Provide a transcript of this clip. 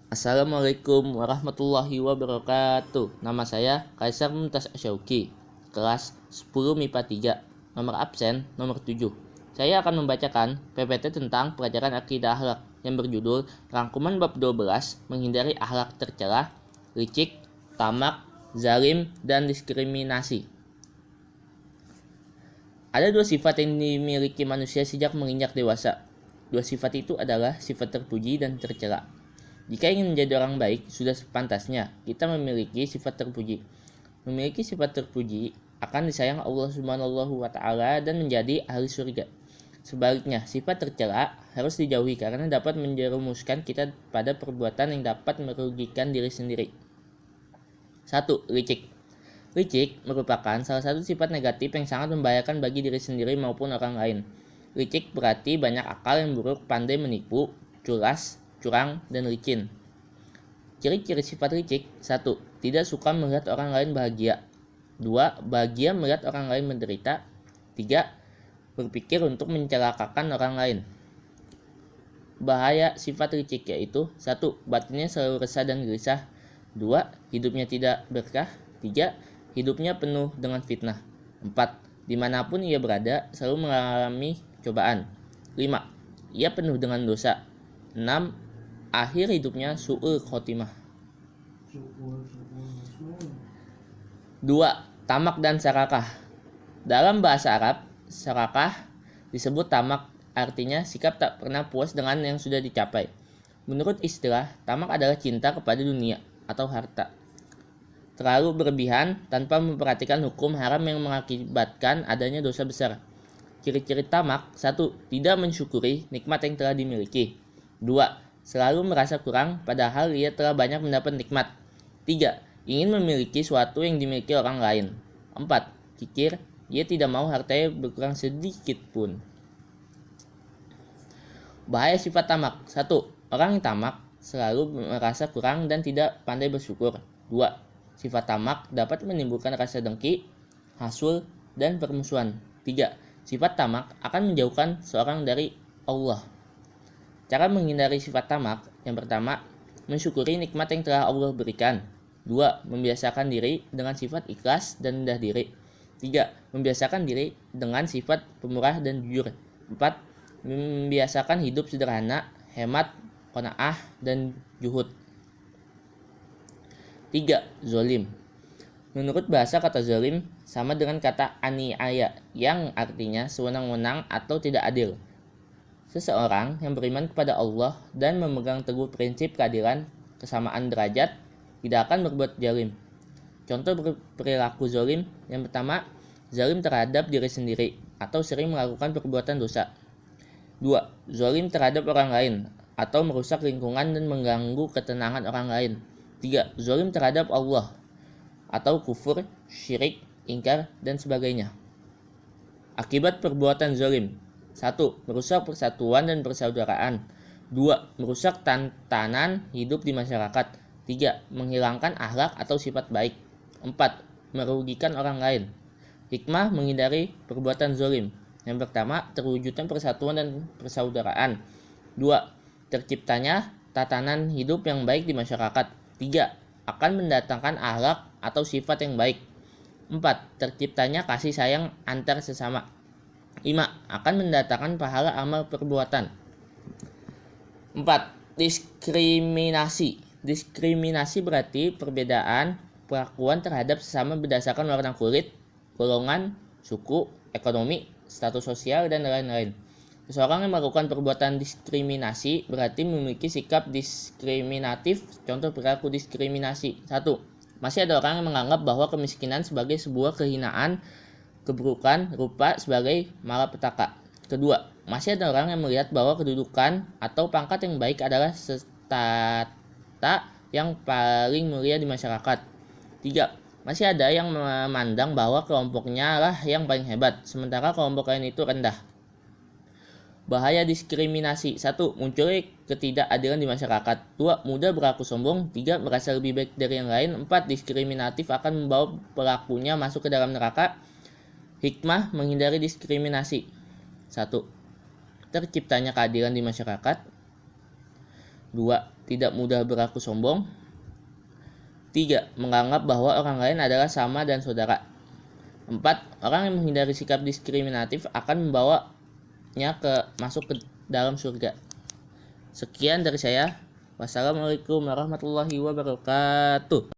Assalamualaikum warahmatullahi wabarakatuh. Nama saya Kaisar Mumtaz Asyauqi, kelas 10 MIPA 3, nomor absen nomor 7. Saya akan membacakan PPT tentang pelajaran akidah akhlak yang berjudul Rangkuman Bab 12 Menghindari Akhlak Tercela, Licik, Tamak, Zalim, dan Diskriminasi. Ada dua sifat yang dimiliki manusia sejak menginjak dewasa. Dua sifat itu adalah sifat terpuji dan tercela. Jika ingin menjadi orang baik, sudah sepantasnya kita memiliki sifat terpuji. Memiliki sifat terpuji akan disayang Allah Subhanahu wa Ta'ala dan menjadi ahli surga. Sebaliknya, sifat tercela harus dijauhi karena dapat menjerumuskan kita pada perbuatan yang dapat merugikan diri sendiri. 1. Licik. Licik merupakan salah satu sifat negatif yang sangat membahayakan bagi diri sendiri maupun orang lain. Licik berarti banyak akal yang buruk, pandai menipu, culas, curang, dan licin. Ciri-ciri sifat licik: 1. Tidak suka melihat orang lain bahagia. 2. Bahagia melihat orang lain menderita. 3. Berpikir untuk mencelakakan orang lain. Bahaya sifat licik yaitu: 1. Batinnya selalu resah dan gelisah. 2. Hidupnya tidak berkah. 3. Hidupnya penuh dengan fitnah. 4. Dimanapun ia berada, selalu mengalami cobaan. 5. Ia penuh dengan dosa. 6. Akhir hidupnya su'ul khotimah. 2. Tamak dan serakah. Dalam bahasa Arab, serakah disebut tamak, artinya sikap tak pernah puas dengan yang sudah dicapai. Menurut istilah, tamak adalah cinta kepada dunia atau harta. Terlalu berlebihan tanpa memperhatikan hukum haram yang mengakibatkan adanya dosa besar. Ciri-ciri tamak: 1. Tidak mensyukuri nikmat yang telah dimiliki. 2. Selalu merasa kurang padahal ia telah banyak mendapat nikmat. 3. Ingin memiliki sesuatu yang dimiliki orang lain. 4. Kikir, ia tidak mau hartanya berkurang sedikit pun. Bahaya sifat tamak: 1. Orang yang tamak selalu merasa kurang dan tidak pandai bersyukur. 2. Sifat tamak dapat menimbulkan rasa dengki, hasul, dan permusuhan. 3. Sifat tamak akan menjauhkan seorang dari Allah. Cara menghindari sifat tamak: yang pertama, mensyukuri nikmat yang telah Allah berikan. 2. Membiasakan diri dengan sifat ikhlas dan rendah diri. 3. Membiasakan diri dengan sifat pemurah dan jujur. 4. Membiasakan hidup sederhana, hemat, qanaah, dan zuhud. 3. Zolim. Menurut bahasa, kata zolim sama dengan kata aniaya, yang artinya sewenang-wenang atau tidak adil. Seseorang yang beriman kepada Allah dan memegang teguh prinsip keadilan, kesamaan derajat, tidak akan berbuat zalim. Contoh perilaku zalim: yang pertama, zalim terhadap diri sendiri atau sering melakukan perbuatan dosa. 2. Zalim terhadap orang lain atau merusak lingkungan dan mengganggu ketenangan orang lain. 3. Zalim terhadap Allah atau kufur, syirik, ingkar, dan sebagainya. Akibat perbuatan zalim: 1. Merusak persatuan dan persaudaraan. 2. Merusak tatanan hidup di masyarakat. 3. Menghilangkan akhlak atau sifat baik. 4. Merugikan orang lain. Hikmah menghindari perbuatan zalim: yang pertama, terwujudnya persatuan dan persaudaraan. 2. Terciptanya tatanan hidup yang baik di masyarakat. 3. Akan mendatangkan akhlak atau sifat yang baik. 4. Terciptanya kasih sayang antar sesama. 5. Akan mendatangkan pahala amal perbuatan. 4. Diskriminasi. Diskriminasi berarti perbedaan perlakuan terhadap sesama berdasarkan warna kulit, golongan, suku, ekonomi, status sosial, dan lain-lain. Seseorang yang melakukan perbuatan diskriminasi berarti memiliki sikap diskriminatif. Contoh perilaku diskriminasi: 1. Masih ada orang yang menganggap bahwa kemiskinan sebagai sebuah kehinaan, keburukan rupa sebagai malapetaka. Kedua, masih ada orang yang melihat bahwa kedudukan atau pangkat yang baik adalah strata yang paling mulia di masyarakat. 3. Masih ada yang memandang bahwa kelompoknya lah yang paling hebat, sementara kelompok lain itu rendah. Bahaya diskriminasi: 1. Muncul ketidakadilan di masyarakat. 2. Mudah berlaku sombong. 3. Merasa lebih baik dari yang lain. 4. Diskriminatif akan membawa pelakunya masuk ke dalam neraka. Hikmah menghindari diskriminasi: 1. Terciptanya keadilan di masyarakat. 2. Tidak mudah beraku sombong. 3. Menganggap bahwa orang lain adalah sama dan saudara. 4. Orang yang menghindari sikap diskriminatif akan membawanya masuk ke dalam surga. Sekian dari saya. Wassalamualaikum warahmatullahi wabarakatuh.